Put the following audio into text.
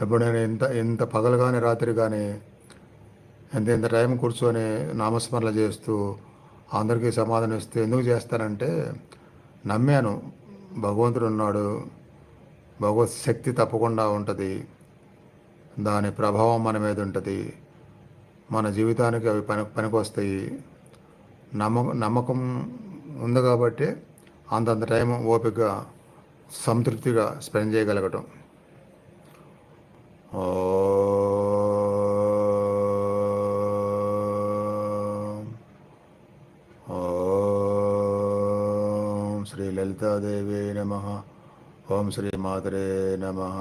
ఇప్పుడు నేను ఇంత పగలు కానీ రాత్రి కానీ ఇంత టైం కూర్చొని నామస్మరణ చేస్తూ అందరికీ సమాధానం ఇస్తూ ఎందుకు చేస్తానంటే నమ్మాను భగవంతుడు ఉన్నాడు, భగవత్ శక్తి తప్పకుండా ఉంటుంది, దాని ప్రభావం మన మీద ఉంటుంది, మన జీవితానికి అవి పనికొస్తాయి. నమ్మకం ఉంది కాబట్టి అంతంత టైం ఓపికగా సంతృప్తిగా స్పెండ్ చేయగలగటం. ఓ శ్రీ లలితాదేవి నమః. ఓం శ్రీ మాతరే నమః.